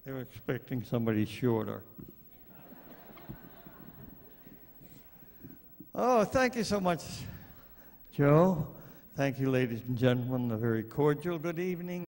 They were expecting somebody shorter. Oh, thank you so much, Joe. Thank you, ladies and gentlemen. A very cordial good evening.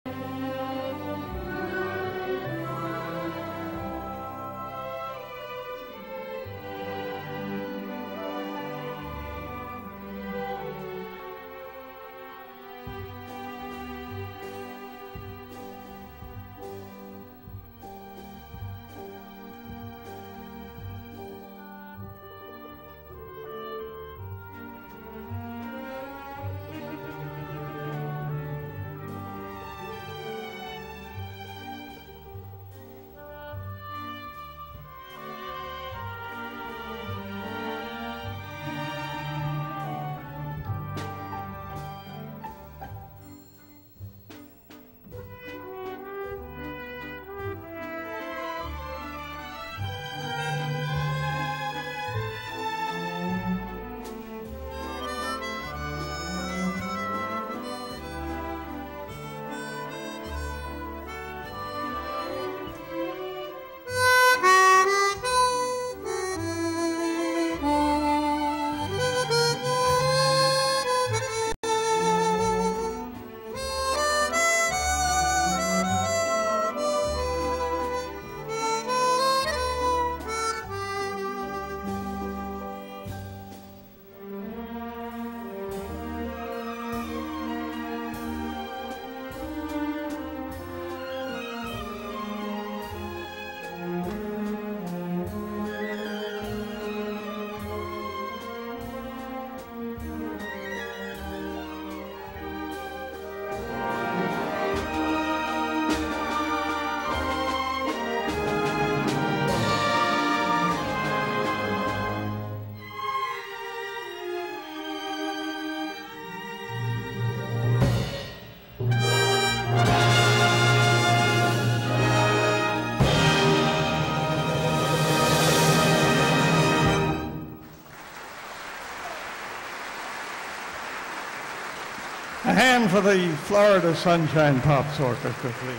A hand for the Florida Sunshine Pops Orchestra, please.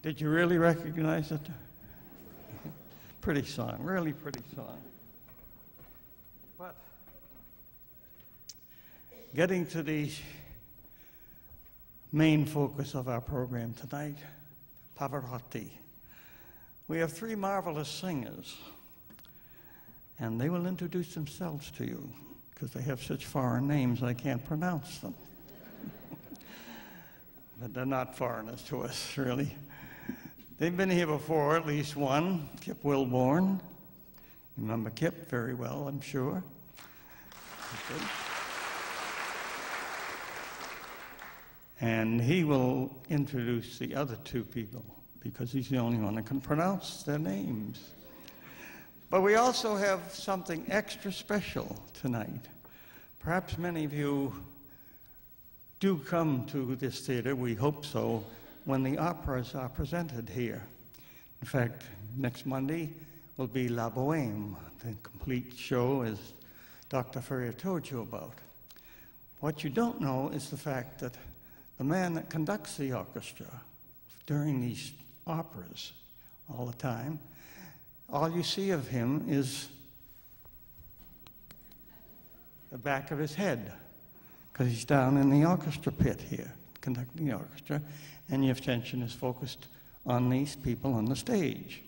Did you really recognize it? Pretty song, really pretty song. But getting to the main focus of our program tonight, Pavarotti. We have three marvelous singers, and they will introduce themselves to you because they have such foreign names I can't pronounce them. But they're not foreigners to us, really. They've been here before, at least one, Kip Wilborn. You remember Kip very well, I'm sure. Okay. And he will introduce the other two people because he's the only one that can pronounce their names. But we also have something extra special tonight. Perhaps many of you do come to this theater, we hope so, when the operas are presented here. In fact, next Monday will be La Bohème, the complete show, as Dr. Ferrier told you about. What you don't know is the fact that the man that conducts the orchestra during these operas all the time, all you see of him is the back of his head, because he's down in the orchestra pit here, conducting the orchestra, and your attention is focused on these people on the stage.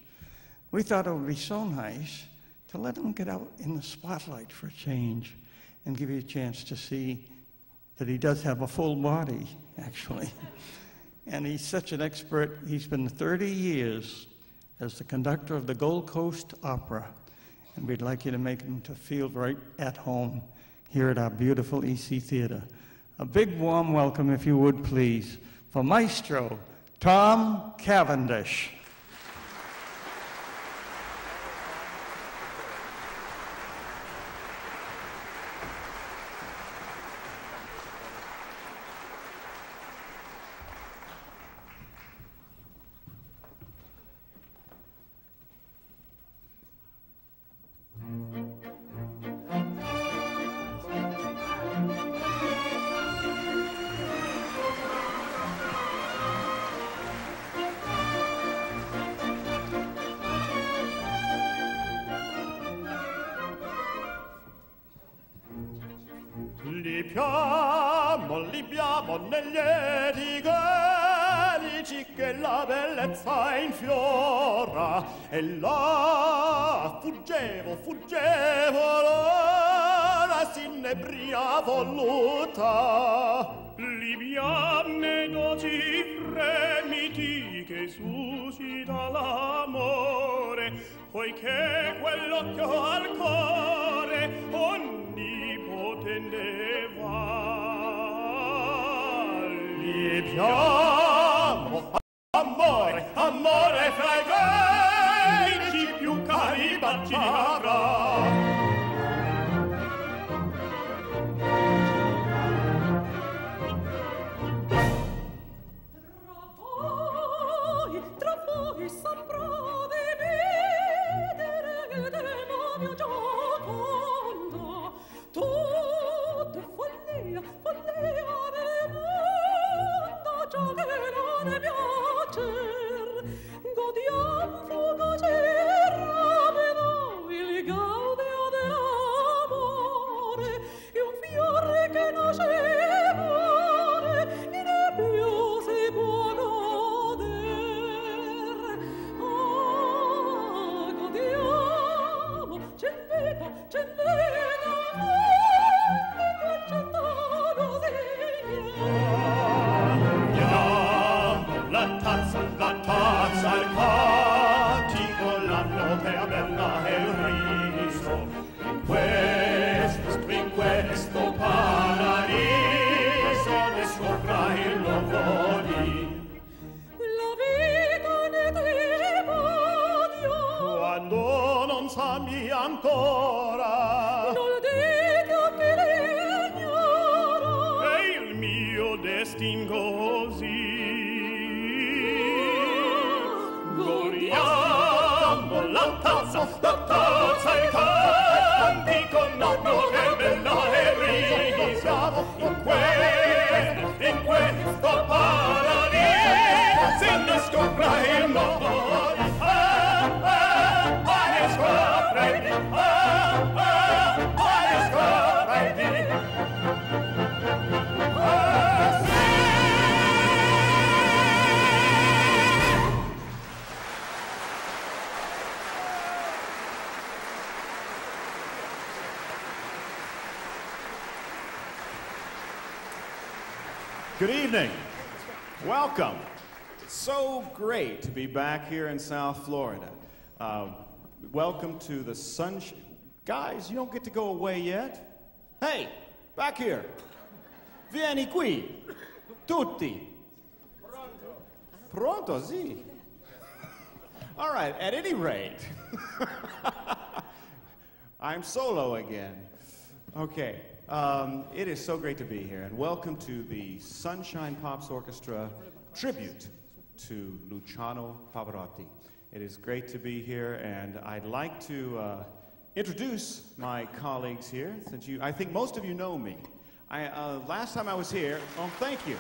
We thought it would be so nice to let him get out in the spotlight for a change and give you a chance to see that he does have a full body, actually. And he's such an expert. He's been 30 years as the conductor of the Gold Coast Opera, and we'd like you to make him to feel right at home here at our beautiful EC Theater. A big warm welcome, if you would, please, for Maestro Tom Cavendish. Libiamo negli edici che la bellezza infiora e là fuggevo l'ora s'inebria voluta. Libiam doci fremiti che suscita l'amore, poiché quell'occhio al cuore onnipotente va. Libiamo, amore, amore fra i bellici più cari baci avrà. Tra voi saprò di vedere il demonio giocondo, tutto follia, follia del mondo, ciò che non è piacer, godiam fugace rapido il gaudio dell'amore, e un fiore che nasce muore, in più si può la tazza al cantico, la notte a bella e il riso, in questo paradiso ne scopra il nuovo di. La vita ne tribudio quando non sami ancora, non dico che l'ignoro, è il mio destin così. Gloriamo la tazza il cantico, nonno che bella e risiamo in questo paradiso se ne scopra il nuovo. Good evening. Welcome. It's so great to be back here in South Florida. Welcome to the sunshine. Guys, you don't get to go away yet. Hey, back here. Vieni qui. Tutti. Pronto, sì. All right, at any rate, I'm solo again. Okay. It is so great to be here, and welcome to the Sunshine Pops Orchestra tribute to Luciano Pavarotti. It is great to be here, and I'd like to introduce my colleagues here, since I think most of you know me. Last time I was here, thank you,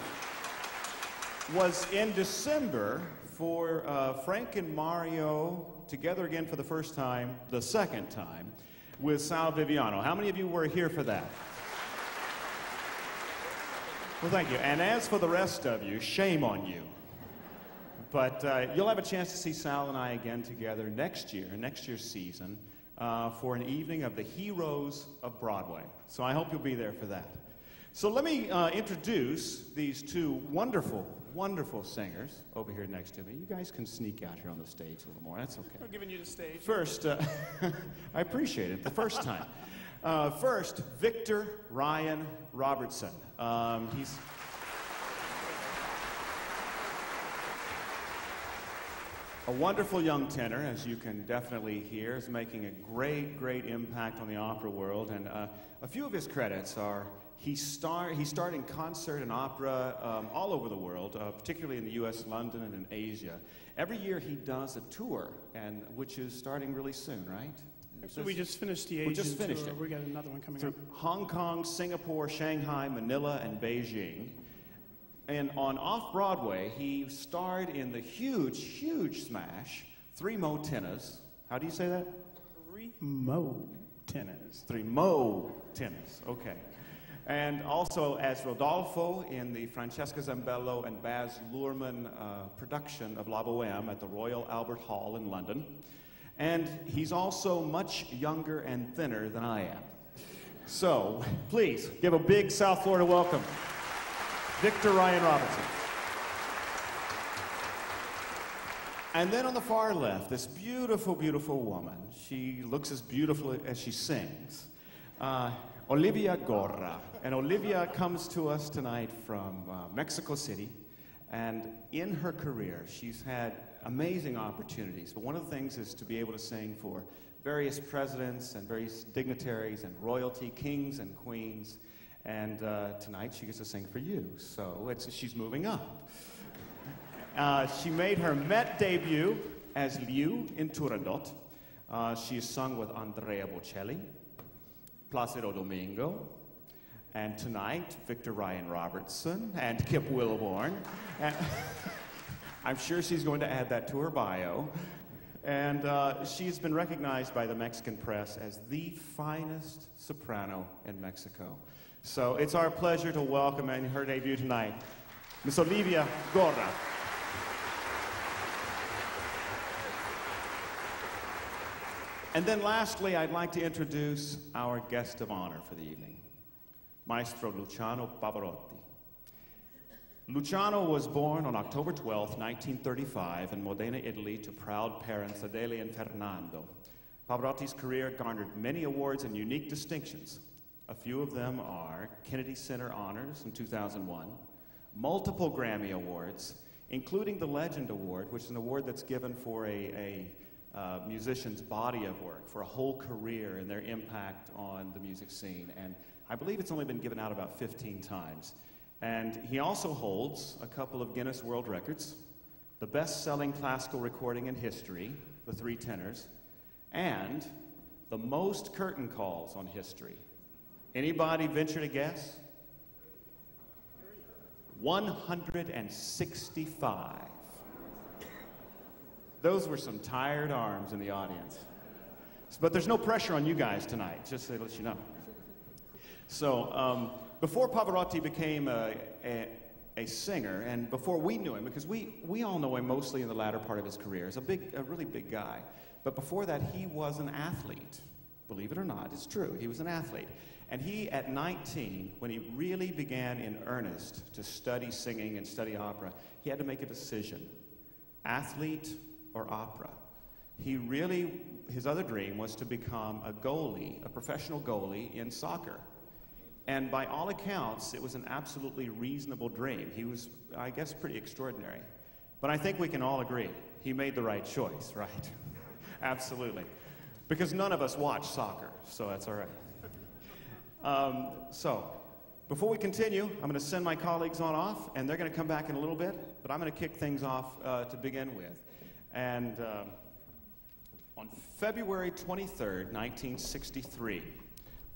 was in December for Frank and Mario together again for the first time, the second time, with Sal Viviano. How many of you were here for that? Well, thank you. And as for the rest of you, shame on you. But you'll have a chance to see Sal and I again together next year's season, for an evening of the Heroes of Broadway. So I hope you'll be there for that. So let me introduce these two wonderful, wonderful singers over here next to me. You guys can sneak out here on the stage a little more. That's okay. We're giving you the stage. First, I appreciate it, the first time. First, Victor Ryan Robertson. He's a wonderful young tenor, as you can definitely hear, is making a great, great impact on the opera world. And a few of his credits are he starred in concert and opera all over the world, particularly in the U.S., London, and in Asia. Every year he does a tour, which is starting really soon, right? Actually, we just finished the Asian tour. We got another one coming up. Hong Kong, Singapore, Shanghai, Manila, and Beijing. And on Off-Broadway, he starred in the huge, huge smash, Three Mo Tenors. How do you say that? Three Mo Tenors. Three Mo Tenors, okay. And also as Rodolfo in the Francesca Zambello and Baz Luhrmann production of La Boheme at the Royal Albert Hall in London. And he's also much younger and thinner than I am. So, please, give a big South Florida welcome. Victor Ryan Robertson. And then on the far left, this beautiful, beautiful woman. She looks as beautiful as she sings. Olivia Gorra. And Olivia comes to us tonight from Mexico City. And in her career, she's had amazing opportunities. But one of the things is to be able to sing for various presidents and various dignitaries and royalty, kings and queens. And tonight she gets to sing for you. So she's moving up. She made her Met debut as Liu in Turandot. She has sung with Andrea Bocelli, Placido Domingo, and tonight, Victor Ryan Robertson and Kip Wilborn. And I'm sure she's going to add that to her bio. And she's been recognized by the Mexican press as the finest soprano in Mexico. So it's our pleasure to welcome in her debut tonight, Miss Olivia Gorra. And then lastly, I'd like to introduce our guest of honor for the evening, Maestro Luciano Pavarotti. Luciano was born on October 12, 1935 in Modena, Italy, to proud parents Adele and Fernando. Pavarotti's career garnered many awards and unique distinctions. A few of them are Kennedy Center Honors in 2001, multiple Grammy Awards, including the Legend Award, which is an award that's given for a musician's body of work, for a whole career and their impact on the music scene. And I believe it's only been given out about 15 times. And he also holds a couple of Guinness World Records, the best-selling classical recording in history, The Three Tenors, and the most curtain calls on history. Anybody venture to guess? 165. Those were some tired arms in the audience. But there's no pressure on you guys tonight, just to let you know. So, before Pavarotti became a singer, and before we knew him, because we all know him mostly in the latter part of his career, he's a really big guy. But before that, he was an athlete. Believe it or not, it's true. He was an athlete. And he, at 19, when he really began in earnest to study singing and study opera, he had to make a decision, athlete or opera. His other dream was to become a goalie, a professional goalie in soccer. And by all accounts, it was an absolutely reasonable dream. He was, I guess, pretty extraordinary. But I think we can all agree, he made the right choice, right? Absolutely. Because none of us watch soccer, so that's all right. So, before we continue, I'm going to send my colleagues on off, and they're going to come back in a little bit, but I'm going to kick things off to begin with. And on February 23rd, 1963,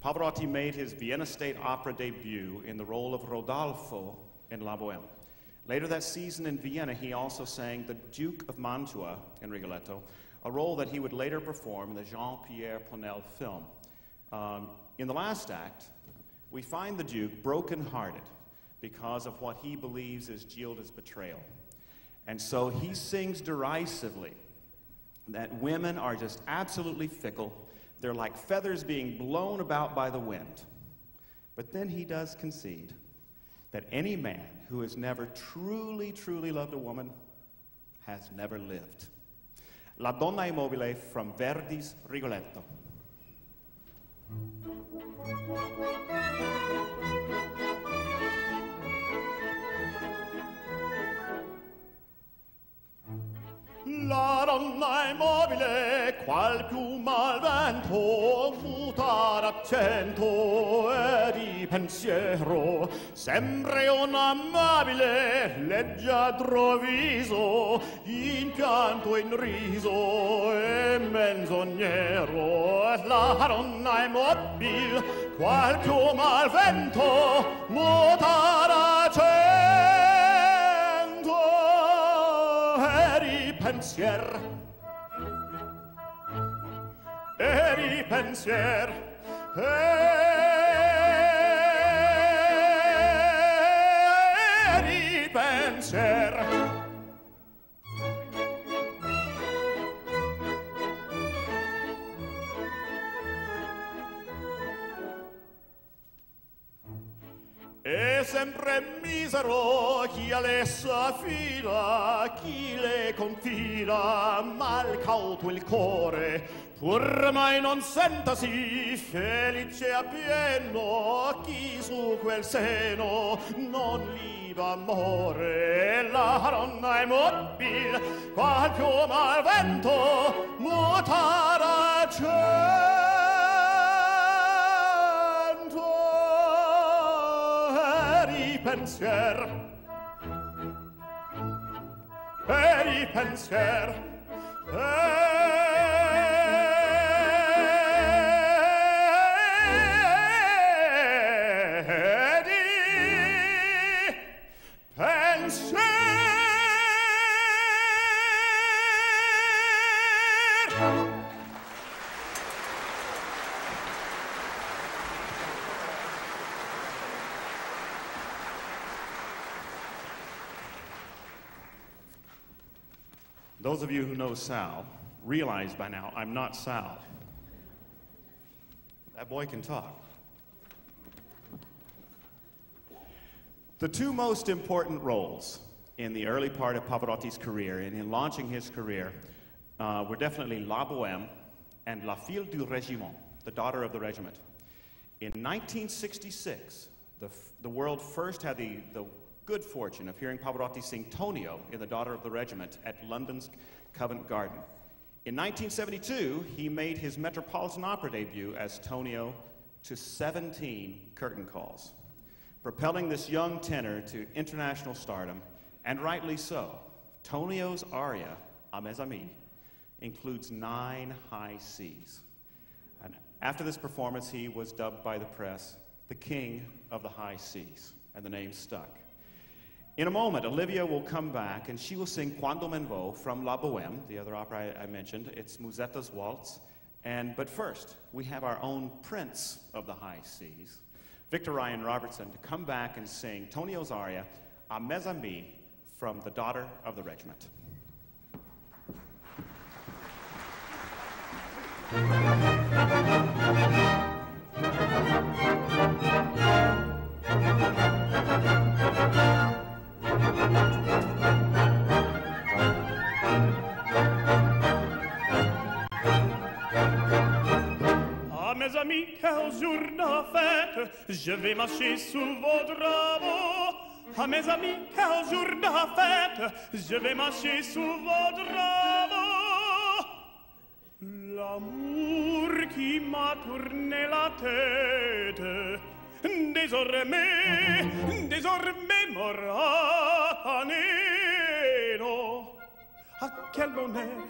Pavarotti made his Vienna State Opera debut in the role of Rodolfo in La Boheme. Later that season in Vienna, he also sang the Duke of Mantua in Rigoletto, a role that he would later perform in the Jean-Pierre Ponel film. In the last act, we find the Duke broken-hearted because of what he believes is Gilda's betrayal. And so he sings derisively that women are just absolutely fickle. They're like feathers being blown about by the wind. But then he does concede that any man who has never truly, truly loved a woman has never lived. La Donna Immobile from Verdi's Rigoletto. La donna immobile, qual piuma al vento, muta d'accento e di pensiero, sempre un amabile, leggiadro viso, in canto e in riso e menzognero. La donna immobile, qual piuma al vento, muta d'accento pensier e di pensier e E sempre misero chi a lei affida, chi le confida, mal cauto il cuore, pur mai non sentasi felice a pieno chi su quel seno non liva amore. La donna è mobile, qual piuma al vento, muta pensier e i pensier Those of you who know Sal realize by now I'm not Sal. That boy can talk. The two most important roles in the early part of Pavarotti's career and in launching his career were definitely La Bohème and La Fille du Régiment, the daughter of the regiment. In 1966, the world first had the good fortune of hearing Pavarotti sing Tonio in The Daughter of the Regiment at London's Covent Garden. In 1972, he made his Metropolitan Opera debut as Tonio to 17 curtain calls, propelling this young tenor to international stardom, and rightly so. Tonio's aria, A Mes Amis, includes 9 high Cs. And after this performance, he was dubbed by the press the king of the high Cs, and the name stuck. In a moment, Olivia will come back and she will sing Quando Men Vo from La Bohème, the other opera I mentioned. It's Musetta's Waltz. But first, we have our own prince of the high Cs, Victor Ryan Robertson, to come back and sing Tonio's aria, A Mes Amis, from The Daughter of the Regiment. Mes amis, quel jour de fête, je vais marcher sous vos drapeaux. Ah, mes amis, quel jour de fête, je vais marcher sous vos drapeaux. L'amour qui m'a tourné la tête, désormais m'aura anélo. Ah, quel bonheur!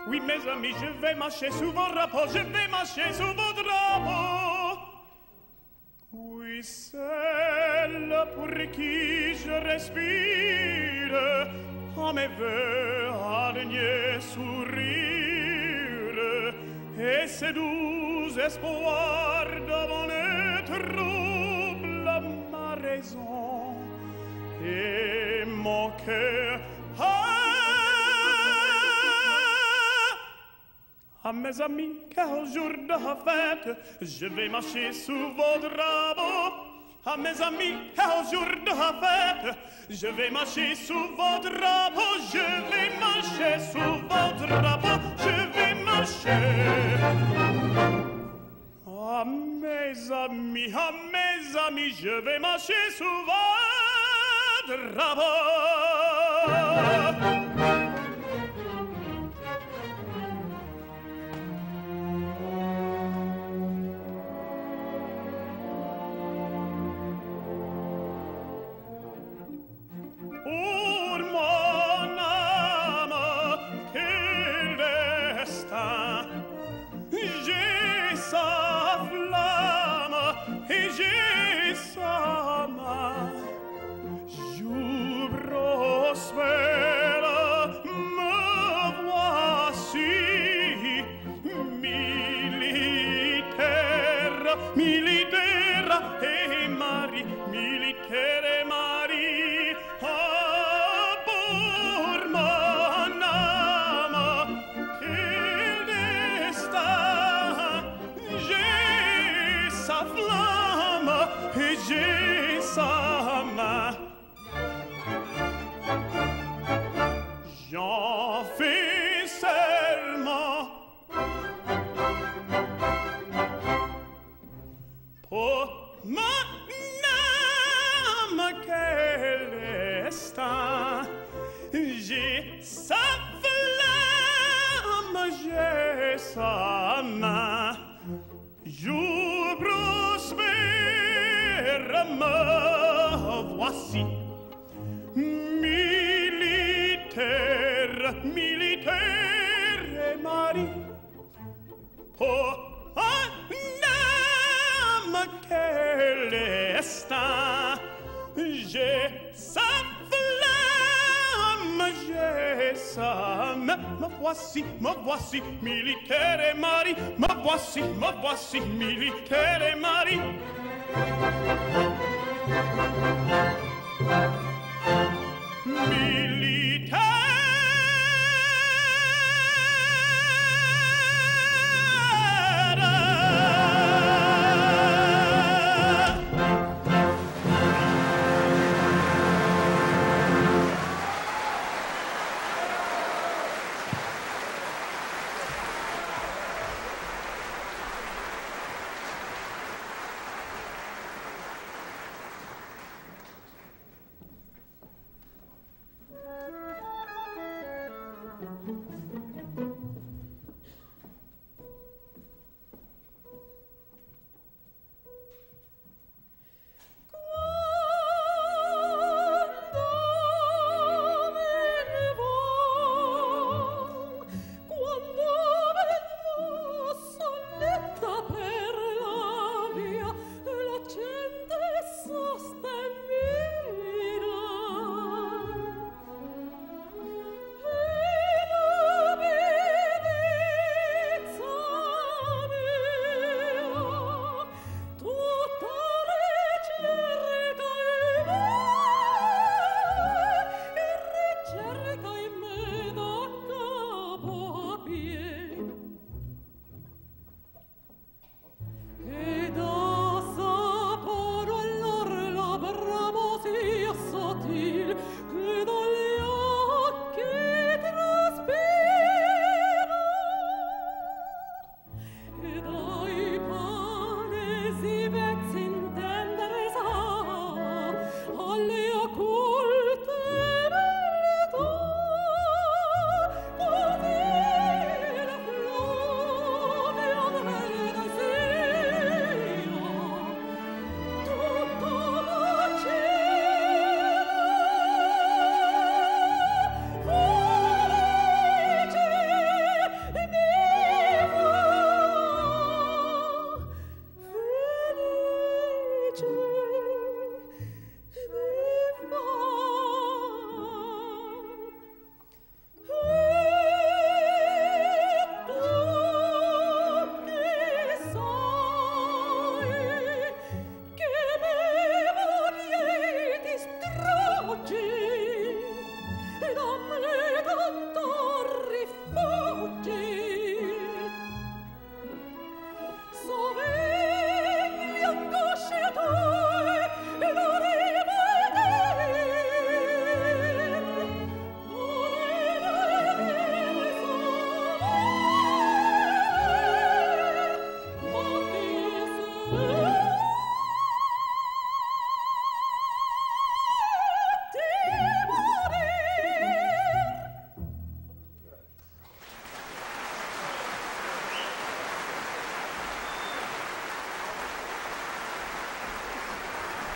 Oui, mes amis, je vais marcher sous vos drapeaux, je vais marcher sous vos drapeaux. Oui, celle pour qui je respire, à mes voeux, à dernier sourire, et ces doux espoirs de bonheur troublent ma raison et mon cœur. Ah, mes amis, quel jour de fête, je vais marcher sous vos drapeaux. Ah, mes amis, quel jour de fête, je vais marcher sous vos drapeaux. Je vais marcher sous vos drapeaux, je vais marcher. Ah, mes amis, je vais marcher sous vos drapeaux. J'ai sa mon âme qu'elle est, j'ai sa flamme, j'ai sa main, jour prospère, me voici, militaire, militaire et mari, pour un âme qu'elle est, j'ai sa flamme, j'ai sa main, me voici, militaire et mari, me voici, militaire et mari.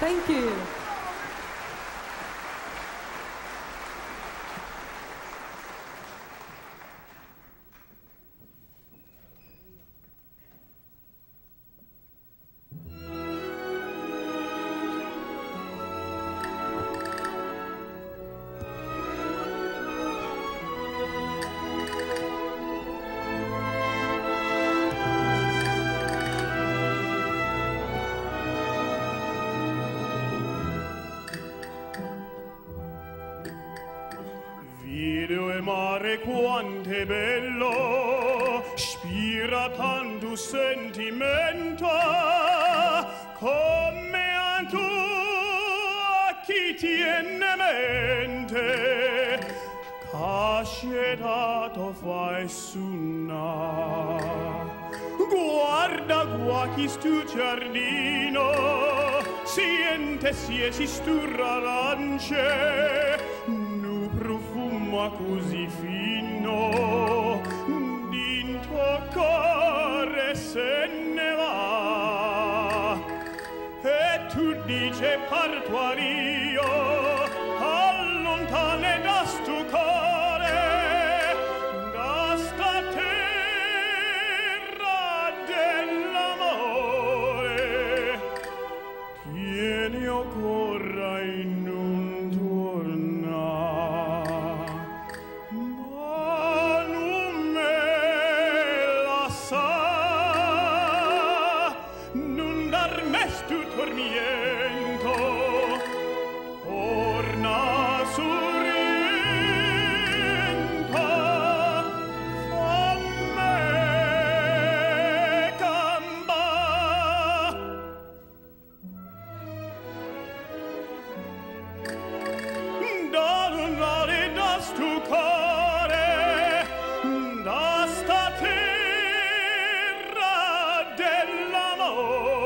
Thank you. Quante bello, spira tanto sentimento, come a tu a chi tiene mente, cascetato fai sunna. Guarda qua chi stu giardino, mente si esisturra arance, nu profumo così fino, d'into cuore se ne va. E tu dice parto io, allontane da sto cuore, da sta terra dell'amore. Tieni o corra in non torna, ma non me la sa, non dar mestu tormiento, torna sorrienta, fammi camba. Da non vale da sto cuore, da sta terra dell'amore,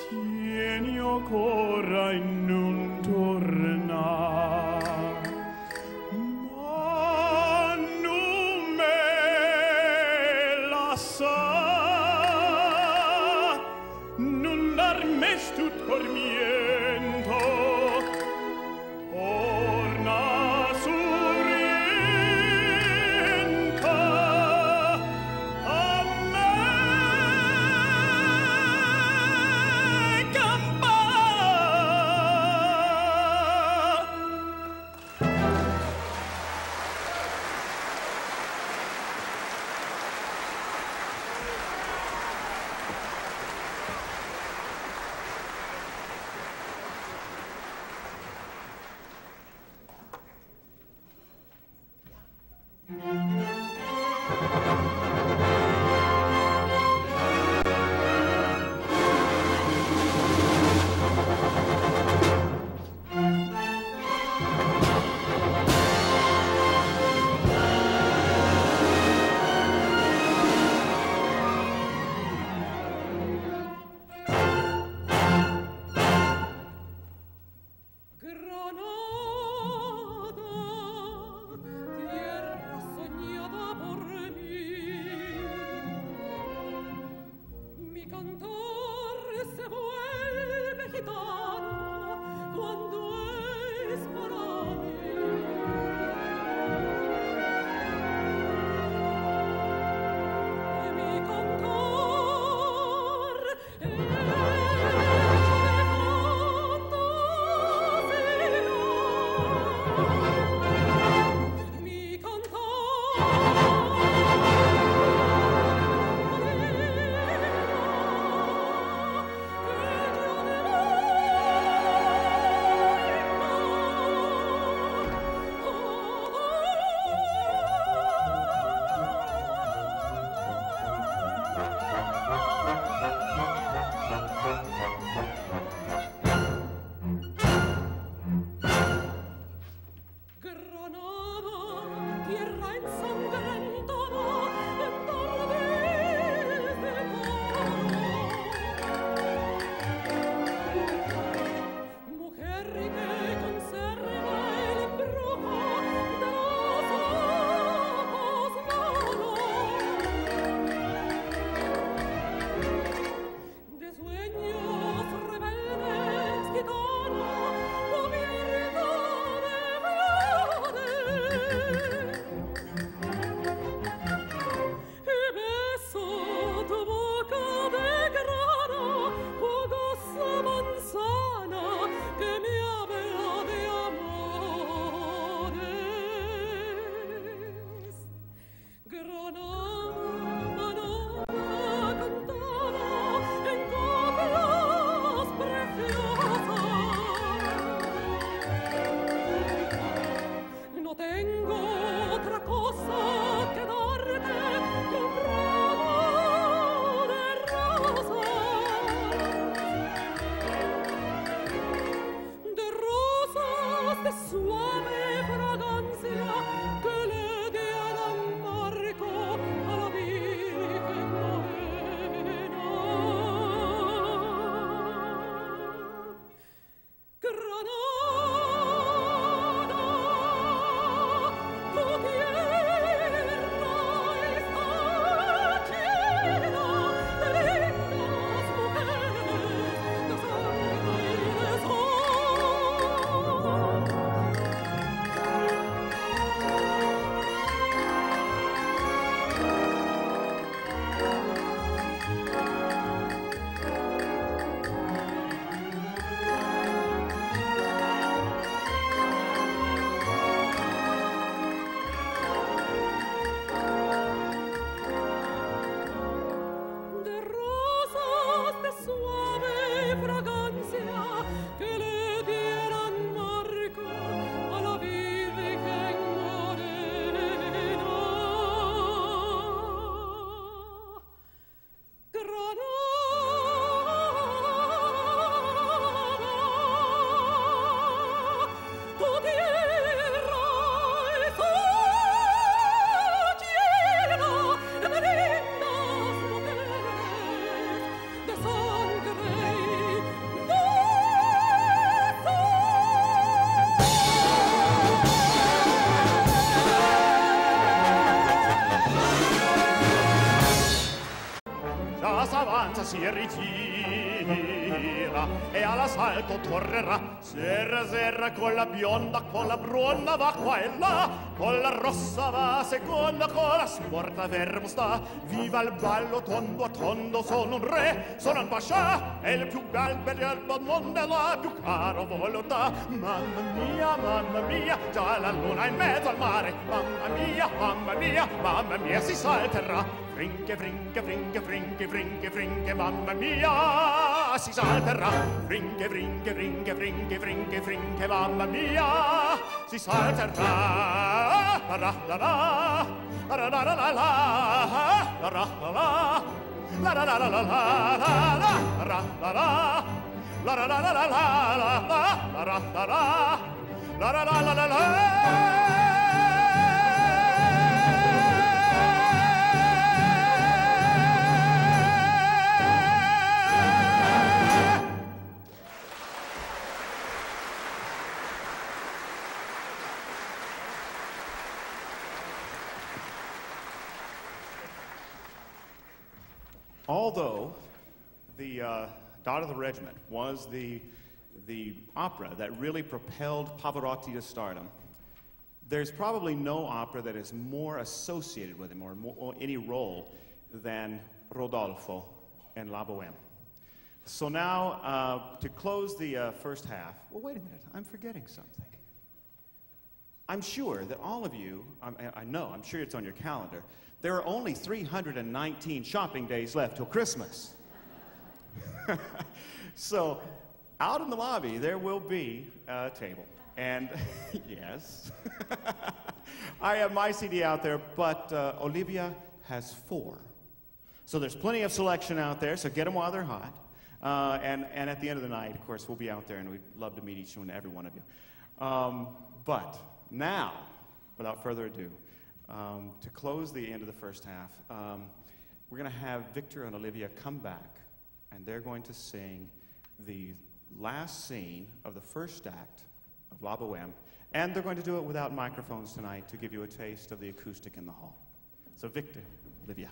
tieni o corra e non torna, ma non me la sa, non dar mestu tormiento, torna sorrienta a me campa. tira e all'assalto tornerà. Serra, serra con la bionda, con la bruna va qua e là, con la rossa va seconda, con la sporta fermo sta. Viva il ballo tondo a tondo, sono un re, sono un pascià, e il più bel del mondo è la più cara volontà. Mamma mia, già la luna in mezzo al mare. Mamma mia, si salterà. Frinche, frinche, frinche, frinche, frinche, frinche, mamma mia, si salterà. Frinche, frinche, frinche, frinche, frinche, frinche, mamma mia, si salterà. La la la la, la la la la la, la la la la, la la la la la, la la la la, la la la la la, la la la la, la la la la la. Although the Daughter of the Regiment was the opera that really propelled Pavarotti to stardom, there's probably no opera that is more associated with him or any role than Rodolfo and La Bohème. So now, to close the first half, well, wait a minute, I'm forgetting something. I'm sure that all of you, I'm sure it's on your calendar, there are only 319 shopping days left till Christmas. So, out in the lobby, there will be a table. And, yes, I have my CD out there, but Olivia has 4. So there's plenty of selection out there, so get them while they're hot. And at the end of the night, of course, we'll be out there, and we'd love to meet each and every one of you. But now, without further ado, to close the end of the first half, we're going to have Victor and Olivia come back, and they're going to sing the last scene of the first act of La Bohème, and they're going to do it without microphones tonight to give you a taste of the acoustic in the hall. So Victor, Olivia.